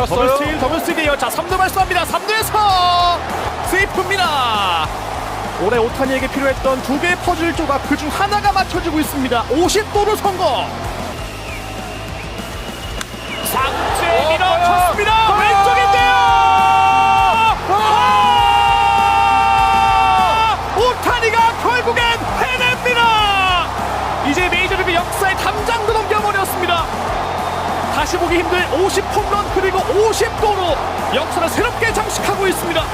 잡았어요. 더블 스틸이에요. 자, 3루 발수합니다. 3루에서 세이프입니다. 올해 오타니에게 필요했던 두 개의 퍼즐 조각 그중 하나가 맞춰지고 있습니다. 50도로 성공. 상체 밀어쳤습니다. 왼쪽인데요. 오타니가 결국엔 해냅니다. 이제 메이저리그 역사의 담장도 넘겨버렸습니다. 다시 보기 힘들 50홈런 그리고 50도로 역사를 새롭게 장식하고 있습니다.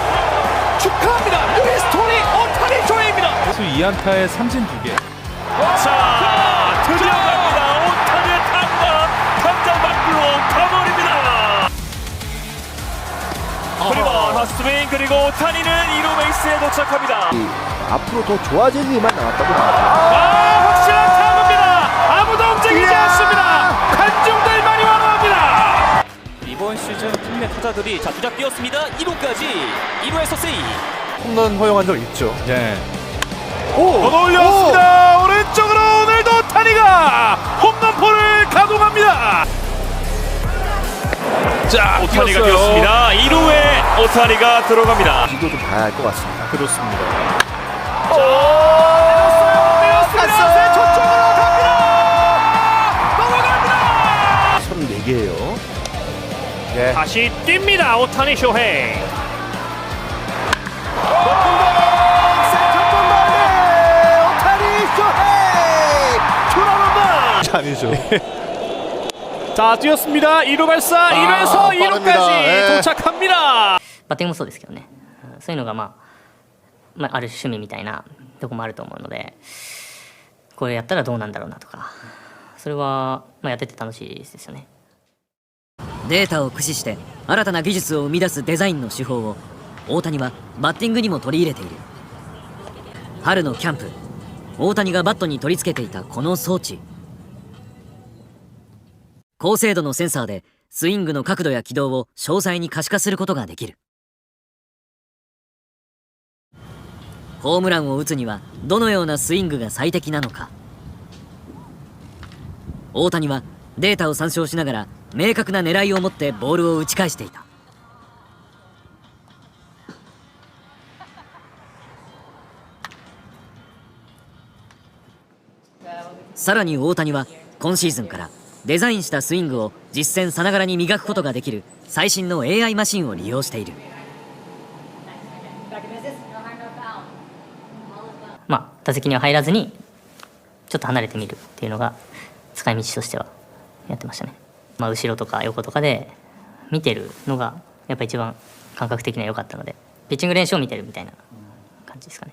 축하합니다. 뉴히스토리 오타니 조회입니다. 수 2안타에 삼진 2개. 자, 드디어 갑니다. 오타니의 탄감 담장 밖으로 가버립니다. 그리고 헛스윙 그리고 오타니는 2루 베이스에 도착합니다. 앞으로 더 좋아질 일만 나왔다고 봐요. 확실한 타구입니다. 아무도 움직이지 않습니다. 관중들만이 환호합니다. 이번 시즌 국내 타자들이 자 주자 뛰었습니다. 1루까지 2루에서 세이. 홈런 허용한 적 있죠. 네. 걷어 올렸습니다. 오른쪽으로 오늘도 오타니가 홈런포를 가동합니다. 자, 오타니가 뛰었습니다. 2루에 오타니가 들어갑니다. 이도 좀 봐야 할 것 같습니다. 그렇습니다. 갔어요. 저쪽으로 갑니다. 넘어갑니다. 34개예요. 네. 다시 뜁니다. 오타니 쇼헤이. 아니죠. 자, 뛰었습니다. 2루 발사. 1루에서 2루까지 빠릅니다. 도착합니다.バッティングもそうですけどね、そういうのがある種趣味みたいなとこもあると思うので、これやったらどうなんだろうなとか、それはやってて楽しいですよね。データを駆使して新たな技術を生み出すデザインの手法を大谷はバッティングにも取り入れている。春のキャンプ、大谷がバットに取り付けていたこの装置、高精度のセンサーでスイングの角度や軌道を詳細に可視化することができる。ホームランを打つにはどのようなスイングが最適なのか、大谷はデータを参照しながら明確な狙いを持ってボールを打ち返していた。さらに大谷は今シーズンからデザインしたスイングを実戦さながらに磨くことができる最新の AI マシンを利用している。打席には入らずにちょっと離れてみるっていうのが使い道としてはやってましたね。後ろとか横とかで見てるのがやっぱ一番感覚的には良かったので、ピッチング練習を見てるみたいな感じですかね。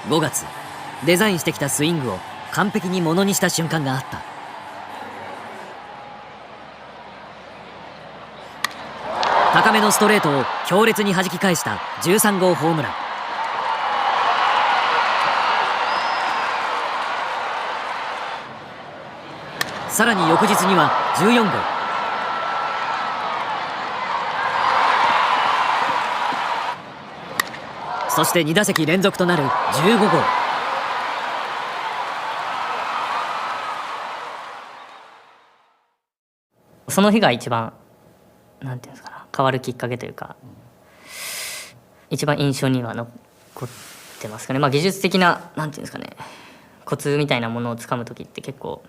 5月、デザインしてきたスイングを完璧にものにした瞬間があった。高めのストレートを強烈に弾き返した13号ホームラン。さらに翌日には14号。そして2打席連続となる15号。その日が一番なんていうんですかな、変わるきっかけというか一番印象には残ってますかね。技術的ななんていうんですかね、コツみたいなものをつかむ時って結構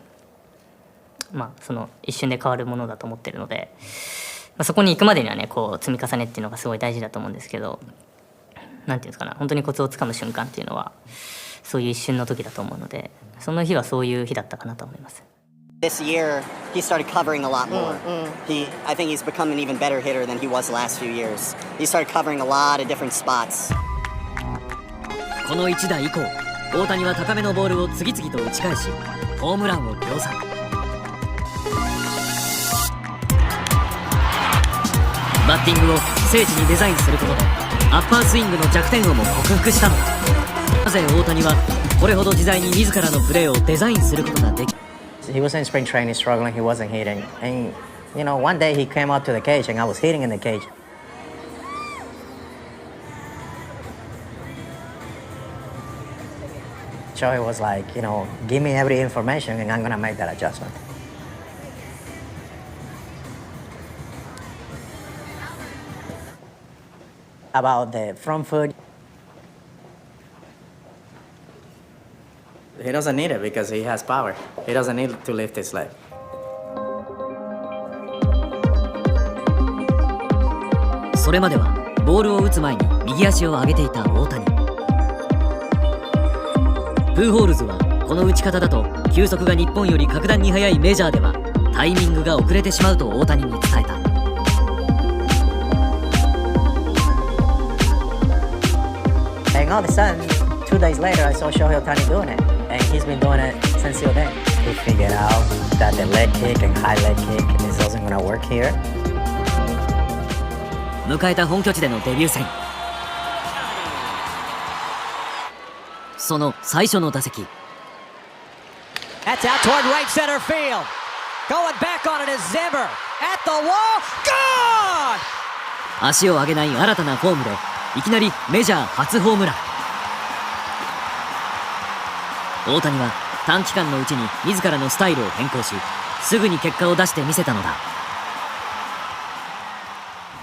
その一瞬で変わるものだと思ってるので、そこに行くまでにはねこう積み重ねっていうのがすごい大事だと思うんですけど、なんていうんですかな、本当にコツをつかむ瞬間っていうのはそういう一瞬の時だと思うので、その日はそういう日だったかなと思います。This year, he started covering a lot more. I think he's become an even better hitter than he was the last few years. He started covering a lot of different spots. この一打以降、大谷は高めのボールを次々と打ち返し、ホームランを量産。バッティングを精緻にデザインすることでアッパースイングの弱点をも克服したのだ。なぜ大谷はこれほど自在に自らのプレーをデザインすることができ、He was in spring training struggling, he wasn't hitting. And, you know, one day he came up to the cage and I was hitting in the cage. So it was like, you know, give me every information and I'm going to make that adjustment. about the front foot. He doesn't need it because he has power. He doesn't need to lift his leg.「それまではボールを打つ前に右足を上げていた大谷。プーホールズはこの打ち方だと球速が日本より格段に速いメジャーではタイミングが遅れてしまうと大谷に伝えた。And all of a sudden, 2 days later, I saw Shohei Ohtani doing it, and he's been doing it since the day. He figured out that the leg kick and high leg kick isn't gonna work here. 迎えた本拠地でのデビュー戦。その最初の打席。 That's out toward right center field. Going back on it is Zimmer. At the wall. Gone! 足を上げない新たなフォームでいきなりメジャー初ホームラン。大谷は短期間のうちに自らのスタイルを変更しすぐに結果を出してみせたのだ。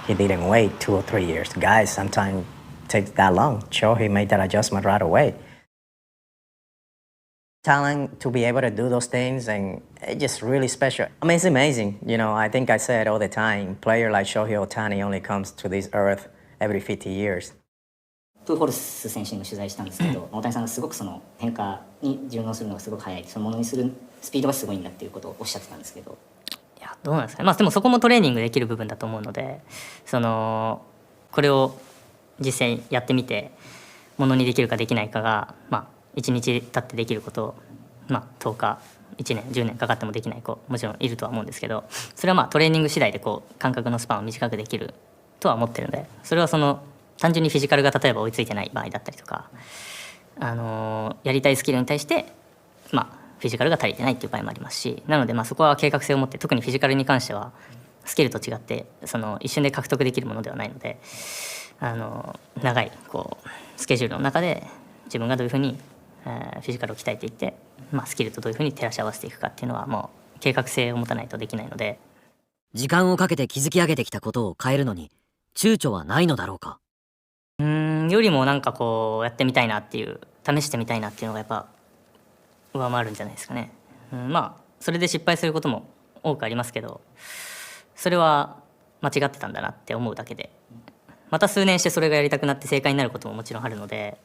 He didn't wait 2 or 3 years. Guys, sometimes takes that long. Shohei made that adjustment right away. Talent to be able to do those things, and it's just really special. I mean, it's amazing. You know, I think I say it all the time. Player like Shohei Ohtani only comes to this earth every 50 years. プーホルス選手にも取材したんですけど、大谷さんがすごくその変化に順応するのがすごく速い、そのものにするスピードがすごいんだっていうことをおっしゃってたんですけど、いやどうなんですかね。まあでもそこもトレーニングできる部分だと思うので、そのこれを実際にやってみてものにできるかできないかが、まあ1日経ってできることを、まあ10日、1年、10年かかってもできない子もちろんいるとは思うんですけど、それはまあトレーニング次第でこう感覚のスパンを短くできるとは思ってるので、それはその単純にフィジカルが例えば追いついてない場合だったりとか、やりたいスキルに対して、まあ、フィジカルが足りてないっていう場合もありますし、なのでまあそこは計画性を持って、特にフィジカルに関してはスキルと違ってその一瞬で獲得できるものではないので、長いこうスケジュールの中で自分がどういうふうに、フィジカルを鍛えていって、まあ、スキルとどういうふうに照らし合わせていくかっていうのはもう計画性を持たないとできないので、時間をかけて築き上げてきたことを変えるのに躊躇はないのだろうか。よりもなんかこうやってみたいなっていう、試してみたいなっていうのがやっぱ上回るんじゃないですかね。まあそれで失敗することも多くありますけど、それは間違ってたんだなって思うだけで、また数年してそれがやりたくなって正解になることももちろんあるので。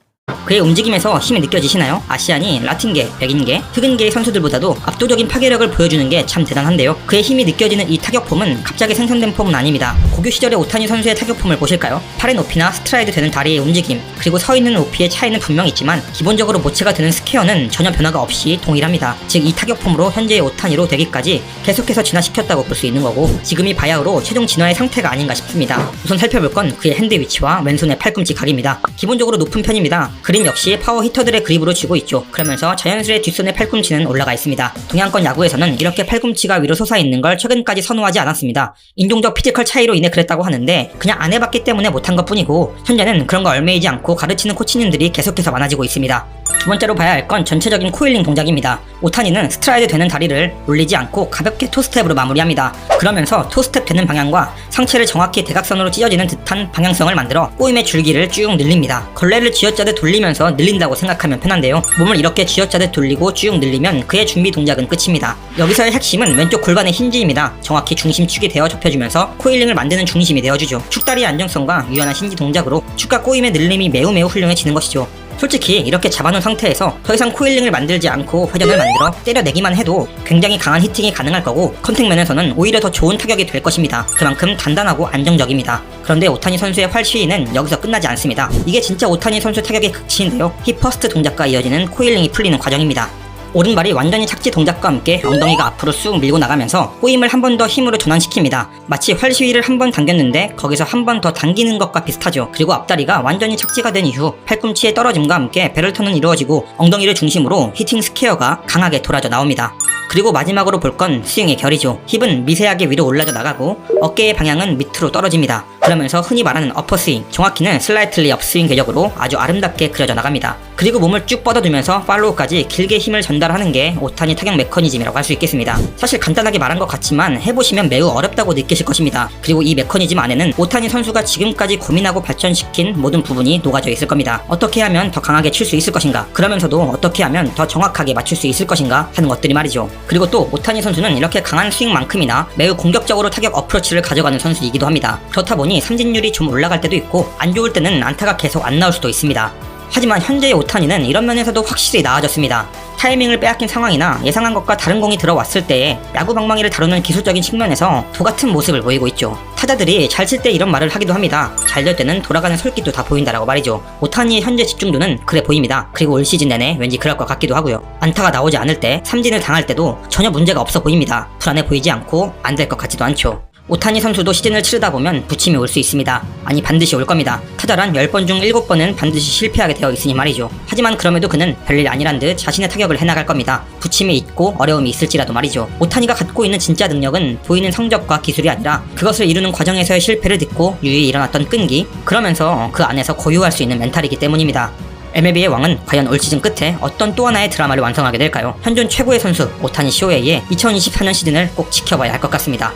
그의 움직임에서 힘이 느껴지시나요? 아시안이 라틴계, 백인계, 흑인계 선수들보다도 압도적인 파괴력을 보여주는 게 참 대단한데요. 그의 힘이 느껴지는 이 타격폼은 갑자기 생성된 폼은 아닙니다. 고교 시절의 오타니 선수의 타격폼을 보실까요? 팔의 높이나 스트라이드 되는 다리의 움직임, 그리고 서 있는 높이의 차이는 분명히 있지만 기본적으로 모체가 되는 스퀘어는 전혀 변화가 없이 동일합니다. 즉 이 타격폼으로 현재의 오타니로 되기까지 계속해서 진화시켰다고 볼 수 있는 거고, 지금이 바야흐로 최종 진화의 상태가 아닌가 싶습니다. 우선 살펴볼 건 그의 핸드 위치와 왼손의 팔꿈치 각입니다. 기본적으로 높은 편입니다. 그림 역시 파워 히터들의 그립으로 쥐고 있죠. 그러면서 자연스레 뒷손의 팔꿈치는 올라가 있습니다. 동양권 야구에서는 이렇게 팔꿈치가 위로 솟아있는 걸 최근까지 선호하지 않았습니다. 인종적 피지컬 차이로 인해 그랬다고 하는데 그냥 안 해봤기 때문에 못한 것 뿐이고, 현재는 그런 거 얼매이지 않고 가르치는 코치님들이 계속해서 많아지고 있습니다. 두 번째로 봐야 할 건 전체적인 코일링 동작입니다. 오타니는 스트라이드 되는 다리를 올리지 않고 가볍게 토스텝으로 마무리합니다. 그러면서 토스텝 되는 방향과 상체를 정확히 대각선으로 찢어지는 듯한 방향성을 만들어 꼬임의 줄기를 쭉 늘립니다. 걸레를 쥐어짜듯 돌리면서 늘린다고 생각하면 편한데요. 몸을 이렇게 쥐어짜듯 돌리고 쭉 늘리면 그의 준비 동작은 끝입니다. 여기서의 핵심은 왼쪽 골반의 힌지입니다. 정확히 중심축이 되어 접혀주면서 코일링을 만드는 중심이 되어주죠. 축다리의 안정성과 유연한 힌지 동작으로 축과 꼬임의 늘림이 매우 훌륭해지는 것이죠. 솔직히 이렇게 잡아놓은 상태에서 더 이상 코일링을 만들지 않고 회전을 만들어 때려내기만 해도 굉장히 강한 히팅이 가능할 거고, 컨택면에서는 오히려 더 좋은 타격이 될 것입니다. 그만큼 단단하고 안정적입니다. 그런데 오타니 선수의 활시위는 여기서 끝나지 않습니다. 이게 진짜 오타니 선수 타격의 극치인데요. 힙 퍼스트 동작과 이어지는 코일링이 풀리는 과정입니다. 오른발이 완전히 착지 동작과 함께 엉덩이가 앞으로 쑥 밀고 나가면서 꼬임을 한 번 더 힘으로 전환시킵니다. 마치 활시위를 한 번 당겼는데 거기서 한 번 더 당기는 것과 비슷하죠. 그리고 앞다리가 완전히 착지가 된 이후 팔꿈치의 떨어짐과 함께 배럴턴은 이루어지고 엉덩이를 중심으로 히팅 스퀘어가 강하게 돌아져 나옵니다. 그리고 마지막으로 볼 건 스윙의 결이죠. 힙은 미세하게 위로 올라져 나가고 어깨의 방향은 밑으로 떨어집니다. 그러면서 흔히 말하는 어퍼스윙, 정확히는 슬라이틀리 업스윙 궤적으로 아주 아름답게 그려져 나갑니다. 그리고 몸을 쭉 뻗어두면서 팔로우까지 길게 힘을 전달하는 게 오타니 타격 메커니즘이라고 할 수 있겠습니다. 사실 간단하게 말한 것 같지만 해보시면 매우 어렵다고 느끼실 것입니다. 그리고 이 메커니즘 안에는 오타니 선수가 지금까지 고민하고 발전시킨 모든 부분이 녹아져 있을 겁니다. 어떻게 하면 더 강하게 칠 수 있을 것인가, 그러면서도 어떻게 하면 더 정확하게 맞출 수 있을 것인가 하는 것들이 말이죠. 그리고 또 오타니 선수는 이렇게 강한 스윙만큼이나 매우 공격적으로 타격 어프로치를 가져가는 선수이기도 합니다. 그렇다 보니 삼진율이 좀 올라갈 때도 있고 안 좋을 때는 안타가 계속 안 나올 수도 있습니다. 하지만 현재의 오타니는 이런 면에서도 확실히 나아졌습니다. 타이밍을 빼앗긴 상황이나 예상한 것과 다른 공이 들어왔을 때에 야구 방망이를 다루는 기술적인 측면에서 도같은 모습을 보이고 있죠. 타자들이 잘 칠 때 이런 말을 하기도 합니다. 잘 될 때는 돌아가는 솔깃도 다 보인다라고 말이죠. 오타니의 현재 집중도는 그래 보입니다. 그리고 올 시즌 내내 왠지 그럴 것 같기도 하고요. 안타가 나오지 않을 때, 삼진을 당할 때도 전혀 문제가 없어 보입니다. 불안해 보이지 않고 안 될 것 같지도 않죠. 오타니 선수도 시즌을 치르다 보면 부침이 올 수 있습니다. 아니 반드시 올 겁니다. 타자란 10번 중 7번은 반드시 실패하게 되어 있으니 말이죠. 하지만 그럼에도 그는 별일 아니란 듯 자신의 타격을 해나갈 겁니다. 부침이 있고 어려움이 있을지라도 말이죠. 오타니가 갖고 있는 진짜 능력은 보이는 성적과 기술이 아니라 그것을 이루는 과정에서의 실패를 딛고 유유히 일어났던 끈기, 그러면서 그 안에서 고유할 수 있는 멘탈이기 때문입니다. MLB의 왕은 과연 올 시즌 끝에 어떤 또 하나의 드라마를 완성하게 될까요? 현존 최고의 선수 오타니 쇼헤이의 2024년 시즌을 꼭 지켜봐야 할 것 같습니다.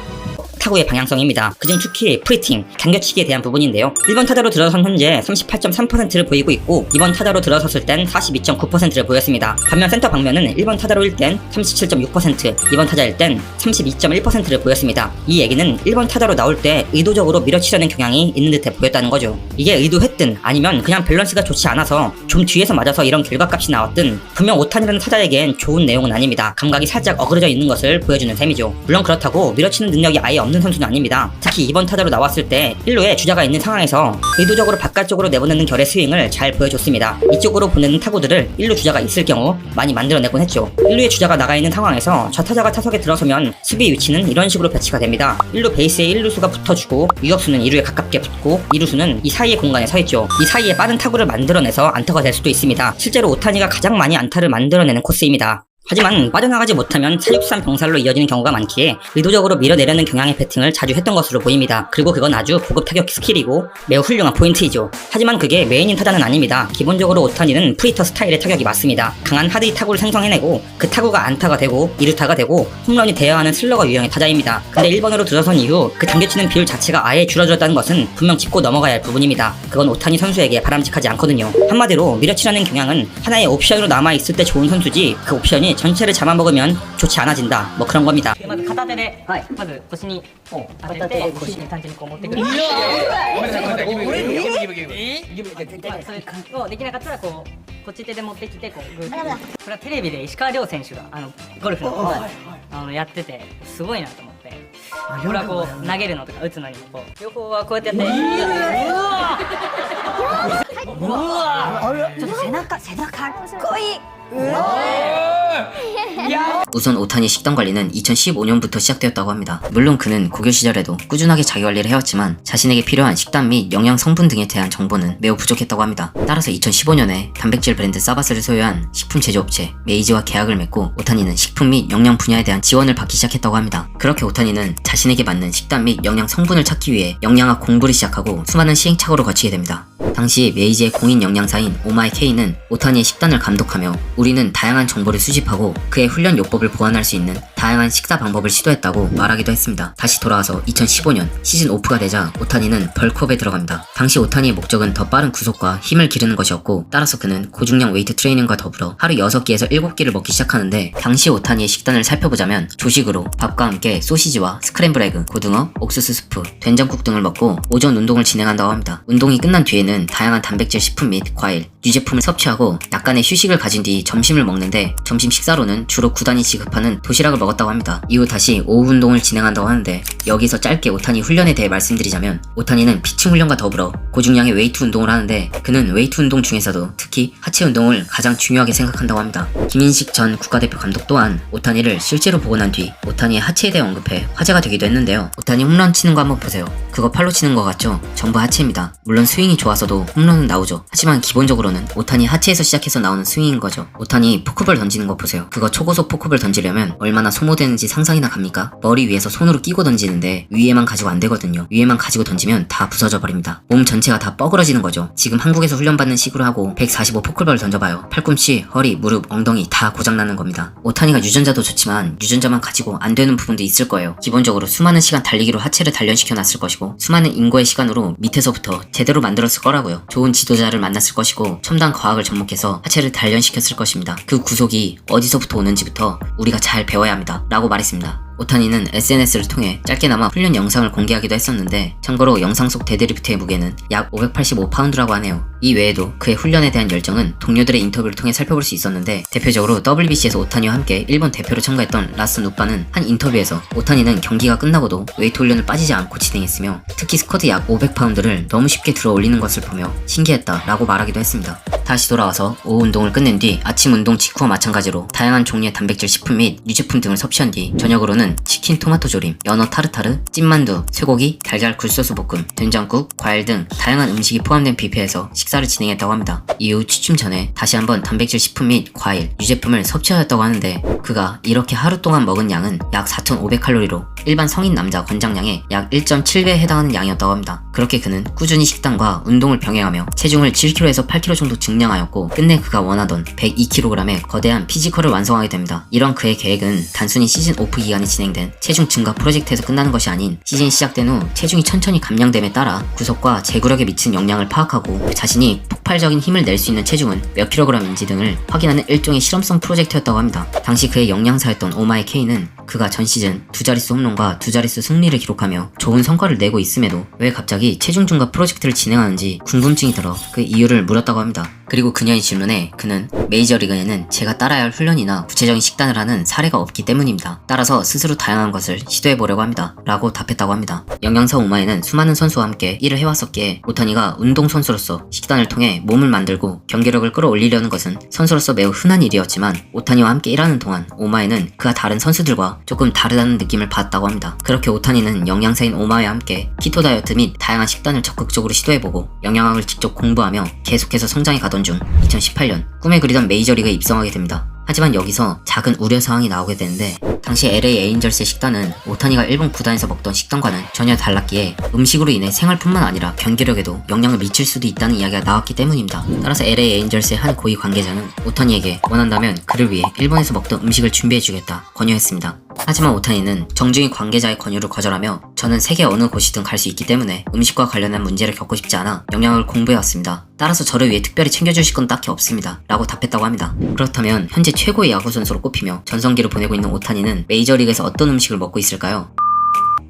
타구의 방향성입니다. 그중 특히 프리팅, 당겨치기에 대한 부분인데요. 1번 타자로 들어선 현재 38.3%를 보이고 있고 2번 타자로 들어섰을 땐 42.9%를 보였습니다. 반면 센터 방면은 1번 타자로 일 땐 37.6%, 2번 타자일 땐 32.1%를 보였습니다. 이 얘기는 1번 타자로 나올 때 의도적으로 밀어치려는 경향이 있는 듯해 보였다는 거죠. 이게 의도했든 아니면 그냥 밸런스가 좋지 않아서 좀 뒤에서 맞아서 이런 결과값이 나왔든 분명 오타니라는 타자에겐 좋은 내용은 아닙니다. 감각이 살짝 어그러져 있는 것을 보여주는 셈이죠. 물론 그렇다고 밀어치는 능력이 아예 없는 선수는 아닙니다. 특히 2번 타자로 나왔을 때 1루에 주자가 있는 상황에서 의도적으로 바깥쪽으로 내보내는 결의 스윙을 잘 보여줬습니다. 이쪽으로 보내는 타구들을 1루 주자가 있을 경우 많이 만들어내곤 했죠. 1루에 주자가 나가 있는 상황에서 저 타자가 타석에 들어서면 수비 위치는 이런 식으로 배치가 됩니다. 1루 베이스에 1루수가 붙어주고 유격수는 2루에 가깝게 붙고 2루수는 이 사이의 공간에 서 있죠. 이 사이에 빠른 타구를 만들어내서 안타가 될 수도 있습니다. 실제로 오타니가 가장 많이 안타를 만들어내는 코스입니다. 하지만 빠져나가지 못하면 사육산 병살로 이어지는 경우가 많기에 의도적으로 밀어내려는 경향의 배팅을 자주 했던 것으로 보입니다. 그리고 그건 아주 고급 타격 스킬이고 매우 훌륭한 포인트이죠. 하지만 그게 메인인 타자는 아닙니다. 기본적으로 오타니는 프리터 스타일의 타격이 맞습니다. 강한 하드히 타구를 생성해내고 그 타구가 안타가 되고 2루타가 되고 홈런이 되어야 하는 슬러거 유형의 타자입니다. 근데 1번으로 들어선 이후 그 당겨치는 비율 자체가 아예 줄어들었다는 것은 분명 짚고 넘어가야 할 부분입니다. 그건 오타니 선수에게 바람직하지 않거든요. 한마디로 밀어치려는 경향은 하나의 옵션으로 남아있을 때 좋은 선수지 그 옵션이 전체를 잡아먹으면 좋지 않아진다, 뭐 그런 겁니다. まず片手で、まず腰に当てて腰に単純にこう持ってくる。それをできなかったらこっち手で持ってきてこうグーッと。これはテレビで石川遼選手がゴルフのやっててすごいなと思って。これはこう投げるのとか打つのにもこう両方はこうやってやって。うわ。ちょっと背中かっこいい。 우선 오타니 식단 관리는 2015년부터 시작되었다고 합니다. 물론 그는 고교 시절에도 꾸준하게 자기 관리를 해왔지만 자신에게 필요한 식단 및 영양 성분 등에 대한 정보는 매우 부족했다고 합니다. 따라서 2015년에 단백질 브랜드 사바스를 소유한 식품 제조업체 메이지와 계약을 맺고 오타니는 식품 및 영양 분야에 대한 지원을 받기 시작했다고 합니다. 그렇게 오타니는 자신에게 맞는 식단 및 영양 성분을 찾기 위해 영양학 공부를 시작하고 수많은 시행착오를 거치게 됩니다. 당시 메이지의 공인 영양사인 오마이케이는 오타니의 식단을 감독하며 우리는 다양한 정보를 수집하고 그의 훈련 요법을 보완할 수 있는 다양한 식사 방법을 시도했다고 말하기도 했습니다. 다시 돌아와서 2015년 시즌 오프가 되자 오타니는 벌크업에 들어갑니다. 당시 오타니의 목적은 더 빠른 구속과 힘을 기르는 것이었고 따라서 그는 고중량 웨이트 트레이닝과 더불어 하루 6끼에서 7끼를 먹기 시작하는데 당시 오타니의 식단을 살펴보자면 조식으로 밥과 함께 소시지와 스크램블 에그, 고등어, 옥수수 스프, 된장국 등을 먹고 오전 운동을 진행한다고 합니다. 운동이 끝난 뒤에는 다양한 단백질 식품 및 과일, 유제품을 섭취하고 약간의 휴식을 가진 뒤 점심을 먹는데 점심 식사로는 주로 구단이 지급하는 도시락을 먹었다고 합니다. 이후 다시 오후 운동을 진행한다고 하는데 여기서 짧게 오타니 훈련에 대해 말씀드리자면 오타니는 피칭 훈련과 더불어 고중량의 웨이트 운동을 하는데 그는 웨이트 운동 중에서도 특히 하체 운동을 가장 중요하게 생각한다고 합니다. 김인식 전 국가대표 감독 또한 오타니를 실제로 보고 난 뒤 오타니의 하체에 대해 언급해 화제가 되기도 했는데요. 오타니 홈런 치는 거 한번 보세요. 그거 팔로 치는 거 같죠? 전부 하체입니다. 물론 스윙이 좋아서도 홈런은 나오죠. 하지만 기본적으로는 오타니 하체에서 시작해서 나오는 스윙인 거죠. 오타니 포크볼 던지는 거 보세요. 그거 초고속 포크볼 던지려면 얼마나 소모되는지 상상이나 갑니까? 머리 위에서 손으로 끼고 던지는데 위에만 가지고 안 되거든요. 위에만 가지고 던지면 다 부서져 버립니다. 몸 전체가 다 뻐그러지는 거죠. 지금 한국에서 훈련받는 식으로 하고 145 포클볼을 던져봐요. 팔꿈치, 허리, 무릎, 엉덩이 다 고장나는 겁니다. 오타니가 유전자도 좋지만 유전자만 가지고 안 되는 부분도 있을 거예요. 기본적으로 수많은 시간 달리기로 하체를 단련시켜 놨을 것이고 수많은 인고의 시간으로 밑에서부터 제대로 만들었을 거라고요. 좋은 지도자를 만났을 것이고 첨단 과학을 접목해서 하체를 단련시켰을 것입니다. 그 구속이 어디서부터 오는지부터 우리가 잘 배워야 합니다. 라고 말했습니다. 오타니는 SNS를 통해 짧게나마 훈련 영상을 공개하기도 했었는데 참고로 영상 속 데드리프트의 무게는 약 585파운드라고 하네요. 이 외에도 그의 훈련에 대한 열정은 동료들의 인터뷰를 통해 살펴볼 수 있었는데 대표적으로 WBC에서 오타니와 함께 일본 대표로 참가했던 라스 누빠는 한 인터뷰에서 오타니는 경기가 끝나고도 웨이트 훈련을 빠지지 않고 진행했으며 특히 스쿼트 약 500파운드를 너무 쉽게 들어 올리는 것을 보며 신기했다 라고 말하기도 했습니다. 다시 돌아와서 오후 운동을 끝낸 뒤 아침 운동 직후와 마찬가지로 다양한 종류의 단백질 식품 및 유제품 등을 섭취한 뒤 저녁으로는 치킨 토마토 조림, 연어 타르타르, 찐만두, 쇠고기, 달걀 굴소스 볶음, 된장국, 과일 등 다양한 음식이 포함된 뷔페에서 식사를 진행했다고 합니다. 이후 취침 전에 다시 한번 단백질 식품 및 과일, 유제품을 섭취하였다고 하는데 그가 이렇게 하루 동안 먹은 양은 약 4,500칼로리로 일반 성인 남자 권장량의 약 1.7배에 해당하는 양이었다고 합니다. 그렇게 그는 꾸준히 식단과 운동을 병행하며 체중을 7kg에서 8kg 정도 증량하였고 끝내 그가 원하던 102kg의 거대한 피지컬을 완성하게 됩니다. 이런 그의 계획은 단순히 시즌 오프 기간이 진행된 체중 증가 프로젝트에서 끝나는 것이 아닌 시즌이 시작된 후 체중이 천천히 감량됨에 따라 구속과 제구력에 미친 영향을 파악하고 자신이 폭발적인 힘을 낼 수 있는 체중은 몇 킬로그램인지 등을 확인하는 일종의 실험성 프로젝트였다고 합니다. 당시 그의 영양사였던 오마이 K는 그가 전 시즌 두 자릿수 홈런과 두 자릿수 승리를 기록하며 좋은 성과를 내고 있음에도 왜 갑자기 체중 증가 프로젝트를 진행하는지 궁금증이 들어 그 이유를 물었다고 합니다. 그리고 그녀의 질문에 그는 메이저리그에는 제가 따라야 할 훈련이나 구체적인 식단을 하는 사례가 없기 때문입니다. 따라서 스스로 다양한 것을 시도해보려고 합니다. 라고 답했다고 합니다. 영양사 오마이는 수많은 선수와 함께 일을 해왔었기에 오타니가 운동선수로서 식단을 통해 몸을 만들고 경기력을 끌어올리려는 것은 선수로서 매우 흔한 일이었지만 오타니와 함께 일하는 동안 오마이는 그가 다른 선수들과 조금 다르다는 느낌을 받았다고 합니다. 그렇게 오타니는 영양사인 오마이와 함께 키토 다이어트 및 다양한 식단을 적극적으로 시도해보고 영양학을 직접 공부하며 계속해서 성장해 가던 중 2018년 꿈에 그리던 메이저리그에 입성하게 됩니다. 하지만 여기서 작은 우려사항이 나오게 되는데 당시 LA 에인절스의 식단은 오타니가 일본 구단에서 먹던 식단과는 전혀 달랐기에 음식으로 인해 생활뿐만 아니라 경기력에도 영향을 미칠 수도 있다는 이야기가 나왔기 때문입니다. 따라서 LA 에인절스의 한 고위 관계자는 오타니에게 원한다면 그를 위해 일본에서 먹던 음식을 준비해주겠다 권유했습니다. 하지만 오타니는 정중히 관계자의 권유를 거절하며 저는 세계 어느 곳이든 갈 수 있기 때문에 음식과 관련한 문제를 겪고 싶지 않아 영양을 공부해왔습니다. 따라서 저를 위해 특별히 챙겨주실 건 딱히 없습니다. 라고 답했다고 합니다. 그렇다면 현재 최고의 야구 선수로 꼽히며 전성기를 보내고 있는 오타니는 메이저리그에서 어떤 음식을 먹고 있을까요?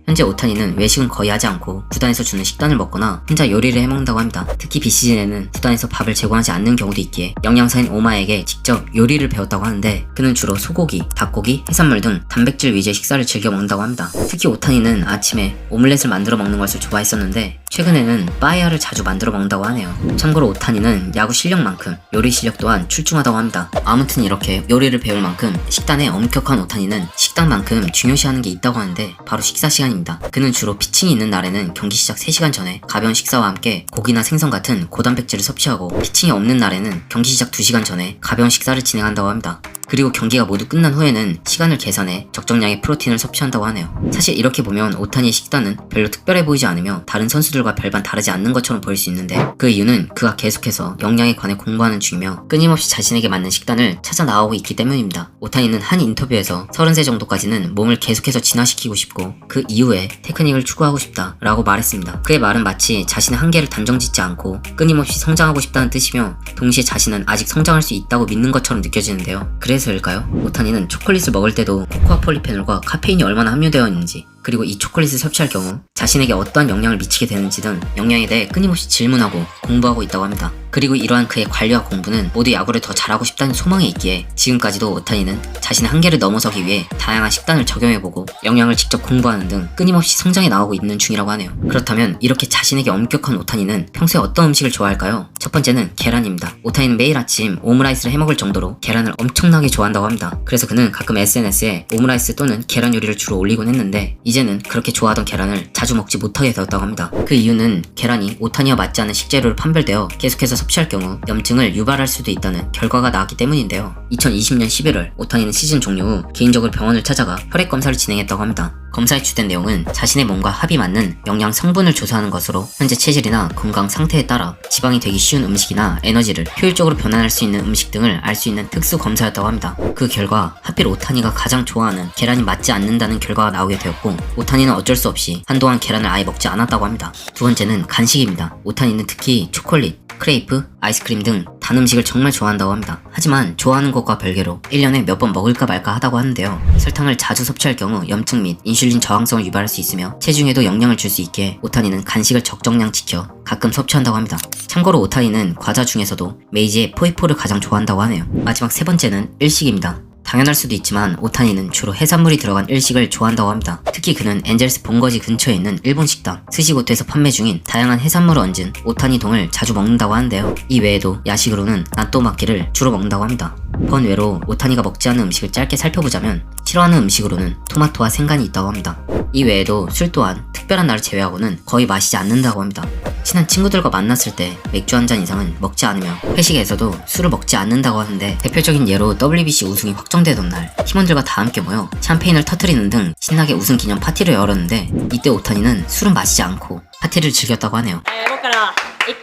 현재 오타니는 외식은 거의 하지 않고 구단에서 주는 식단을 먹거나 혼자 요리를 해먹는다고 합니다. 특히 비시즌에는 구단에서 밥을 제공하지 않는 경우도 있기에 영양사인 오마에게 직접 요리를 배웠다고 하는데 그는 주로 소고기, 닭고기, 해산물 등 단백질 위주의 식사를 즐겨 먹는다고 합니다. 특히 오타니는 아침에 오믈렛을 만들어 먹는 것을 좋아했었는데 최근에는 빠에야를 자주 만들어 먹는다고 하네요. 참고로 오타니는 야구 실력만큼 요리 실력 또한 출중하다고 합니다. 아무튼 이렇게 요리를 배울 만큼 식단에 엄격한 오타니는 식단만큼 중요시하는 게 있다고 하는데 바로 식사 시간입니다. 그는 주로 피칭이 있는 날에는 경기 시작 3시간 전에 가벼운 식사와 함께 고기나 생선 같은 고단백질을 섭취하고 피칭이 없는 날에는 경기 시작 2시간 전에 가벼운 식사를 진행한다고 합니다. 그리고 경기가 모두 끝난 후에는 시간을 계산해 적정량의 프로틴을 섭취한다고 하네요. 사실 이렇게 보면 오타니의 식단은 별로 특별해 보이지 않으며 다른 선수들과 별반 다르지 않는 것처럼 보일 수 있는데 그 이유는 그가 계속해서 영양에 관해 공부하는 중이며 끊임없이 자신에게 맞는 식단을 찾아 나오고 있기 때문입니다. 오타니는 한 인터뷰에서 30세 정도까지는 몸을 계속해서 진화시키고 싶고 그 이후에 테크닉을 추구하고 싶다 라고 말했습니다. 그의 말은 마치 자신의 한계를 단정짓지 않고 끊임없이 성장하고 싶다는 뜻이며 동시에 자신은 아직 성장할 수 있다고 믿는 것처럼 느껴지는데요. 그래서일까요? 오타니는 초콜릿을 먹을 때도 코코아 폴리페놀과 카페인이 얼마나 함유되어 있는지 그리고 이 초콜릿을 섭취할 경우 자신에게 어떠한 영향을 미치게 되는지 등 영양에 대해 끊임없이 질문하고 공부하고 있다고 합니다. 그리고 이러한 그의 관리와 공부는 모두 야구를 더 잘하고 싶다는 소망에 있기에 지금까지도 오타니는 자신의 한계를 넘어서기 위해 다양한 식단을 적용해보고 영양을 직접 공부하는 등 끊임없이 성장해 나오고 있는 중이라고 하네요. 그렇다면 이렇게 자신에게 엄격한 오타니는 평소에 어떤 음식을 좋아할까요? 첫 번째는 계란입니다. 오타니는 매일 아침 오므라이스를 해먹을 정도로 계란을 엄청나게 좋아한다고 합니다. 그래서 그는 가끔 SNS에 오므라이스 또는 계란 요리를 주로 올리곤 했는데 이 이제는 그렇게 좋아하던 계란을 자주 먹지 못하게 되었다고 합니다. 그 이유는 계란이 오타니와 맞지 않은 식재료로 판별되어 계속해서 섭취할 경우 염증을 유발할 수도 있다는 결과가 나왔기 때문인데요. 2020년 11월 오타니는 시즌 종료 후 개인적으로 병원을 찾아가 혈액 검사를 진행했다고 합니다. 검사에 주된 내용은 자신의 몸과 합이 맞는 영양 성분을 조사하는 것으로 현재 체질이나 건강 상태에 따라 지방이 되기 쉬운 음식이나 에너지를 효율적으로 변환할 수 있는 음식 등을 알 수 있는 특수 검사였다고 합니다. 그 결과 하필 오타니가 가장 좋아하는 계란이 맞지 않는다는 결과가 나오게 되었고 오타니는 어쩔 수 없이 한동안 계란을 아예 먹지 않았다고 합니다. 두 번째는 간식입니다. 오타니는 특히 초콜릿, 크레이프, 아이스크림 등 단 음식을 정말 좋아한다고 합니다. 하지만 좋아하는 것과 별개로 1년에 몇 번 먹을까 말까 하다고 하는데요. 설탕을 자주 섭취할 경우 염증 및 인슐린 저항성을 유발할 수 있으며 체중에도 영향을 줄 수 있기에 오타니는 간식을 적정량 지켜 가끔 섭취한다고 합니다. 참고로 오타니는 과자 중에서도 메이지의 포이포를 가장 좋아한다고 하네요. 마지막 세 번째는 일식입니다. 당연할 수도 있지만 오타니는 주로 해산물이 들어간 일식을 좋아한다고 합니다. 특히 그는 엔젤스 본거지 근처에 있는 일본 식당 스시고토에서 판매 중인 다양한 해산물을 얹은 오타니동을 자주 먹는다고 하는데요. 이 외에도 야식으로는 나또마키를 주로 먹는다고 합니다. 번외로 오타니가 먹지 않는 음식을 짧게 살펴보자면 싫어하는 음식으로는 토마토와 생간이 있다고 합니다. 이 외에도 술 또한 특별한 날을 제외하고는 거의 마시지 않는다고 합니다. 친한 친구들과 만났을 때 맥주 한 잔 이상은 먹지 않으며 회식에서도 술을 먹지 않는다고 하는데 대표적인 예로 WBC 우승이 확정되던 날 팀원들과 다 함께 모여 샴페인을 터뜨리는 등 신나게 우승 기념 파티를 열었는데 이때 오타니는 술은 마시지 않고 파티를 즐겼다고 하네요. 僕から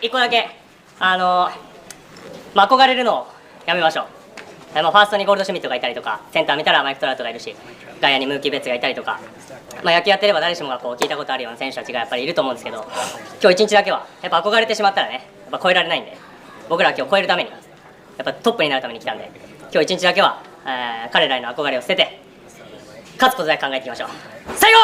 1個だけ憧れるのをやめましょう。ファーストにゴールドシュミットがいたりとか、センター見たらマイク・トラウトがいるし、外野にムーキー・ベッツがいたりとか、野球やってれば誰しもがこう聞いたことあるような選手たちがやっぱりいると思うんですけど、今日一日だけはやっぱ憧れてしまったらね、やっぱ超えられないんで、僕らは今日超えるためにやっぱトップになるために来たんで、今日一日だけは、彼らへの憧れを捨てて勝つことだけ考えていきましょう。最後